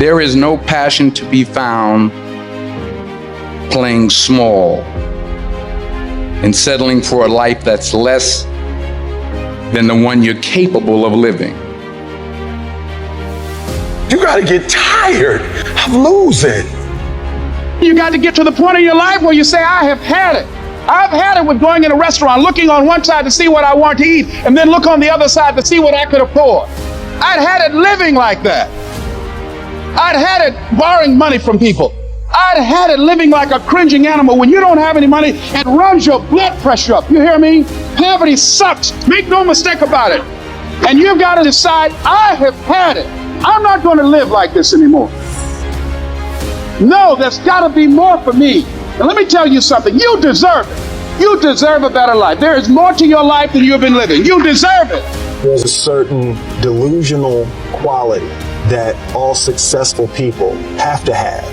There is no passion to be found playing small and settling for a life that's less than the one you're capable of living. You got to get tired of losing. You got to get to the point in your life where you say, I have had it. I've had it with going in a restaurant, looking on one side to see what I want to eat, and then look on the other side to see what I could afford. I'd had it living like that. I'd had it borrowing money from people. I'd had it living like a cringing animal. When you don't have any money, it runs your blood pressure up. You hear me? Poverty sucks. Make no mistake about it. And you've got to decide, I have had it. I'm not going to live like this anymore. No, there's got to be more for me. And let me tell you something. You deserve it. You deserve a better life. There is more to your life than you've been living. You deserve it. There's a certain delusional quality that all successful people have to have.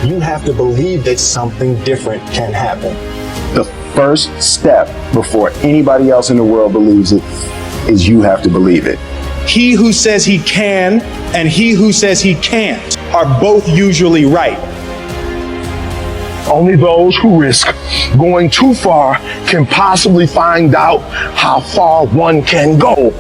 You have to believe that something different can happen. The first step before anybody else in the world believes it is you have to believe it. He who says he can and he who says he can't are both usually right. Only those who risk going too far can possibly find out how far one can go.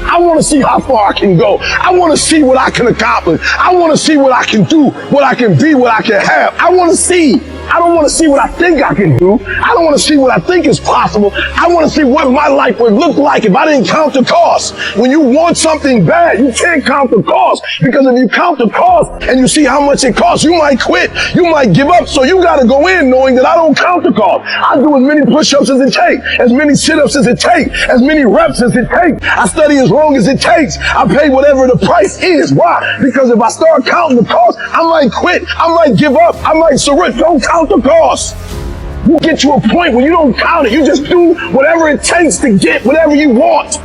I want to see how far I can go. I want to see what I can accomplish. I want to see what I can do, what I can be, what I can have. I want to see. I don't want to see what I think I can do. I don't want to see what I think is possible. I want to see what my life would look like if I didn't count the cost. When you want something bad, you can't count the cost, because if you count the cost and you see how much it costs, you might quit. You might give up. So you got to go in knowing that I don't count the cost. I do as many push-ups as it takes, as many sit-ups as it takes, as many reps as it takes. I study as long as it takes. I pay whatever the price is. Why? Because if I start counting the cost, I might quit. I might give up. I might surrender. Don't count the cost. You get to a point where you don't count it. You just do whatever it takes to get whatever you want.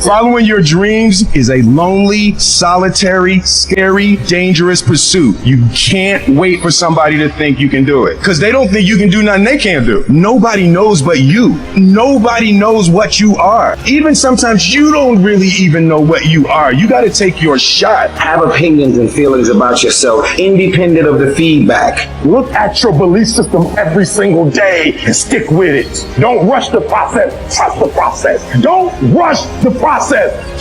Following your dreams is a lonely, solitary, scary, dangerous pursuit. You can't wait for somebody to think you can do it, because they don't think you can do nothing they can't do. Nobody knows but you. Nobody knows what you are. Even sometimes you don't really even know what you are. You got to take your shot. Have opinions and feelings about yourself, independent of the feedback. Look at your belief system every single day and stick with it. Don't rush the process. Trust the process. Don't rush the process.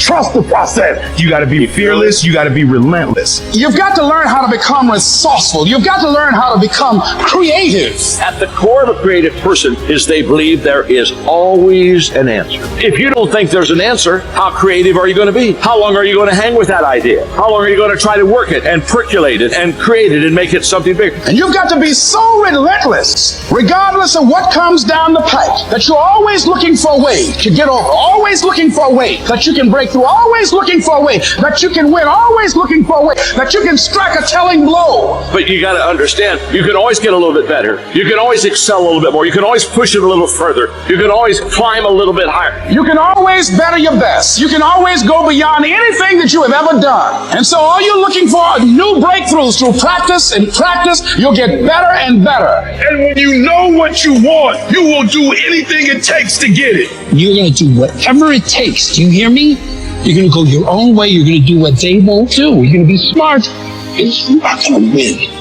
Trust the process. You got to be fearless. You got to be relentless. You've got to learn how to become resourceful. You've got to learn how to become creative. At the core of a creative person is they believe there is always an answer. If you don't think there's an answer, how creative are you going to be? How long are you going to hang with that idea? How long are you going to try to work it and percolate it and create it and make it something bigger? And you've got to be so relentless, regardless of what comes down the pipe, that you're always looking for a way to get over, always looking for a way that you can break through, always looking for a way that you can win, always looking for a way that you can strike a telling blow. But you got to understand, you can always get a little bit better. You can always excel a little bit more. You can always push it a little further. You can always climb a little bit higher. You can always better your best. You can always go beyond anything that you have ever done. And so all you're looking for are new breakthroughs. Through practice and practice, you'll get better and better. And when you know what you want, you will do anything it takes to get it. You're going to do whatever it takes. Do you hear me? You're going to go your own way. You're going to do what they won't do. You're going to be smart. And you are going to win.